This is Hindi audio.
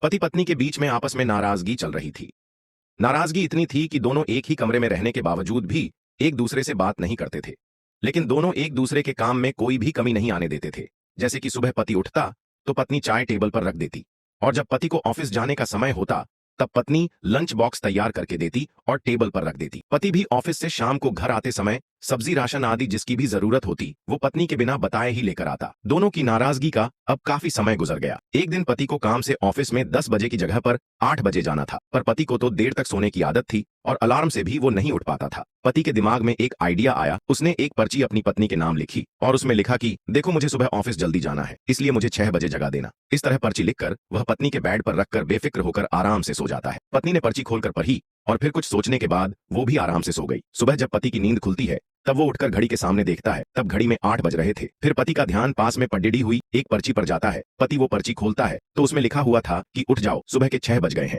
पति पत्नी के बीच में आपस में नाराजगी चल रही थी। नाराजगी इतनी थी कि दोनों एक ही कमरे में रहने के बावजूद भी एक दूसरे से बात नहीं करते थे। लेकिन दोनों एक दूसरे के काम में कोई भी कमी नहीं आने देते थे। जैसे कि सुबह पति उठता तो पत्नी चाय टेबल पर रख देती, और जब पति को ऑफिस जाने का समय होता तब पत्नी लंच बॉक्स तैयार करके देती और टेबल पर रख देती। पति भी ऑफिस से शाम को घर आते समय सब्जी, राशन आदि जिसकी भी जरूरत होती वो पत्नी के बिना बताए ही लेकर आता। दोनों की नाराजगी का अब काफी समय गुजर गया। एक दिन पति को काम से ऑफिस में 10 बजे की जगह पर 8 बजे जाना था, पर पति को तो देर तक सोने की आदत थी और अलार्म से भी वो नहीं उठ पाता था। पति के दिमाग में एक आइडिया आया। उसने एक पर्ची अपनी पत्नी के नाम लिखी और उसमें लिखा कि देखो, मुझे सुबह ऑफिस जल्दी जाना है, इसलिए मुझे 6 बजे जगा देना। इस तरह पर्ची लिखकर वह पत्नी के बेड पर रखकर बेफिक्र होकर आराम से सो जाता है। पत्नी ने पर्ची खोलकर पढ़ी और फिर कुछ सोचने के बाद वो भी आराम से सो गई। सुबह जब पति की नींद खुलती है तब वो उठकर घड़ी के सामने देखता है, तब घड़ी में 8 बज रहे थे। फिर पति का ध्यान पास में पड़ी हुई एक पर्ची पर जाता है। पति वो पर्ची खोलता है तो उसमें लिखा हुआ था कि उठ जाओ, सुबह के 6 बज गए हैं।